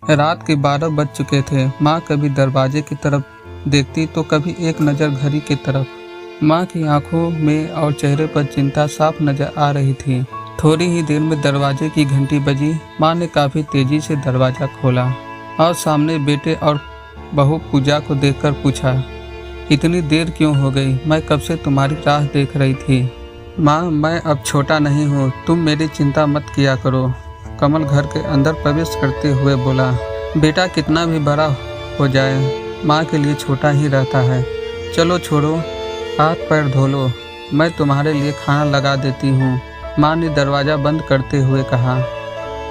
रात के 12 बज चुके थे। माँ कभी दरवाजे की तरफ देखती तो कभी एक नज़र घड़ी की तरफ। माँ की आंखों में और चेहरे पर चिंता साफ नजर आ रही थी। थोड़ी ही देर में दरवाजे की घंटी बजी। माँ ने काफ़ी तेजी से दरवाज़ा खोला और सामने बेटे और बहू पूजा को देखकर पूछा, इतनी देर क्यों हो गई? मैं कब से तुम्हारी राह देख रही थी। माँ, मैं अब छोटा नहीं हूँ, तुम मेरी चिंता मत किया करो। कमल घर के अंदर प्रवेश करते हुए बोला, बेटा कितना भी बड़ा हो जाए माँ के लिए छोटा ही रहता है। चलो छोड़ो, हाथ पैर धो लो, मैं तुम्हारे लिए खाना लगा देती हूँ। माँ ने दरवाज़ा बंद करते हुए कहा,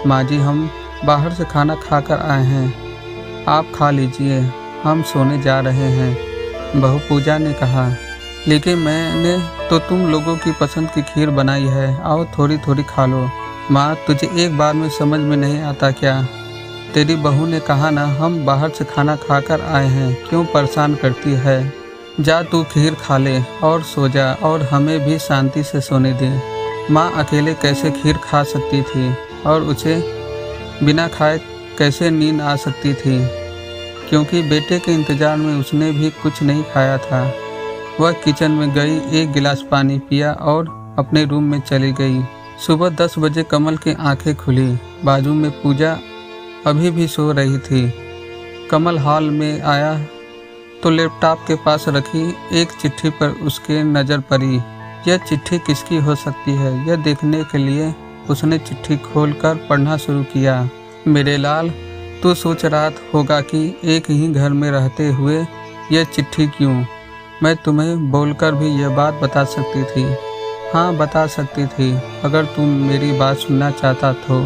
माँ जी हम बाहर से खाना खाकर आए हैं, आप खा लीजिए, हम सोने जा रहे हैं। बहू पूजा ने कहा, लेकिन मैंने तो तुम लोगों की पसंद की खीर बनाई है, आओ थोड़ी थोड़ी खा लो। माँ, तुझे एक बार में समझ में नहीं आता क्या? तेरी बहू ने कहा ना, हम बाहर से खाना खाकर आए हैं, क्यों परेशान करती है? जा तू खीर खा ले और सो जा और हमें भी शांति से सोने दे। माँ अकेले कैसे खीर खा सकती थी और उसे बिना खाए कैसे नींद आ सकती थी, क्योंकि बेटे के इंतज़ार में उसने भी कुछ नहीं खाया था। वह किचन में गई, एक गिलास पानी पिया और अपने रूम में चली गई। सुबह 10 बजे कमल की आंखें खुली। बाजू में पूजा अभी भी सो रही थी। कमल हॉल में आया तो लैपटॉप के पास रखी एक चिट्ठी पर उसके नज़र पड़ी। यह चिट्ठी किसकी हो सकती है, यह देखने के लिए उसने चिट्ठी खोलकर पढ़ना शुरू किया। मेरे लाल, तू सोच रहा होगा कि एक ही घर में रहते हुए यह चिट्ठी क्यों? मैं तुम्हें बोलकर भी यह बात बता सकती थी। हाँ, बता सकती थी, अगर तुम मेरी बात सुनना चाहता तो।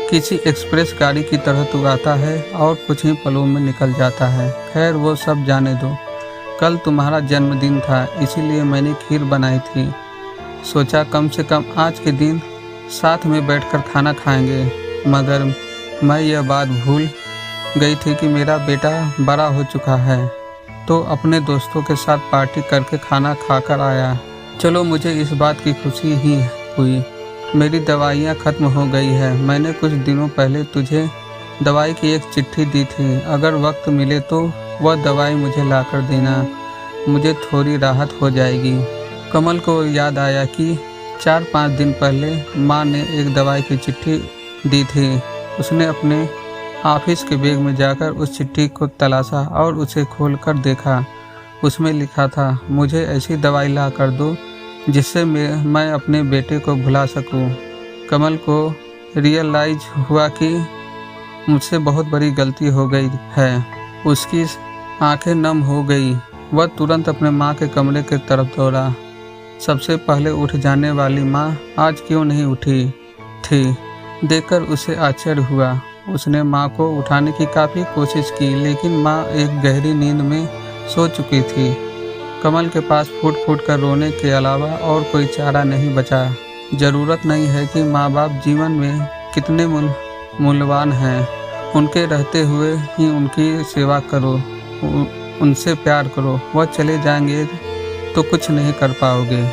किसी एक्सप्रेस गाड़ी की तरह तू आता है और कुछ ही पलों में निकल जाता है। खैर वो सब जाने दो। कल तुम्हारा जन्मदिन था, इसीलिए मैंने खीर बनाई थी। सोचा कम से कम आज के दिन साथ में बैठकर खाना खाएंगे, मगर मैं यह बात भूल गई थी कि मेरा बेटा बड़ा हो चुका है, तो अपने दोस्तों के साथ पार्टी करके खाना खाकर आया। चलो, मुझे इस बात की खुशी ही हुई। मेरी दवाइयाँ ख़त्म हो गई है। मैंने कुछ दिनों पहले तुझे दवाई की एक चिट्ठी दी थी, अगर वक्त मिले तो वह दवाई मुझे लाकर देना, मुझे थोड़ी राहत हो जाएगी। कमल को याद आया कि 4-5 दिन पहले माँ ने एक दवाई की चिट्ठी दी थी। उसने अपने ऑफिस के बैग में जाकर उस चिट्ठी को तलाशा और उसे खोलकर देखा। उसमें लिखा था, मुझे ऐसी दवाई ला कर दो जिससे मैं अपने बेटे को भुला सकूं। कमल को रियलाइज हुआ कि मुझसे बहुत बड़ी गलती हो गई है। उसकी आंखें नम हो गई। वह तुरंत अपने माँ के कमरे की तरफ दौड़ा। सबसे पहले उठ जाने वाली माँ आज क्यों नहीं उठी थी, देखकर उसे आश्चर्य हुआ। उसने माँ को उठाने की काफ़ी कोशिश की, लेकिन माँ एक गहरी नींद में सो चुकी थी। कमल के पास फूट फूट कर रोने के अलावा और कोई चारा नहीं बचा। ज़रूरत नहीं है कि माँ बाप जीवन में कितने मूल्यवान हैं, उनके रहते हुए ही उनकी सेवा करो, उनसे प्यार करो। वह चले जाएंगे तो कुछ नहीं कर पाओगे।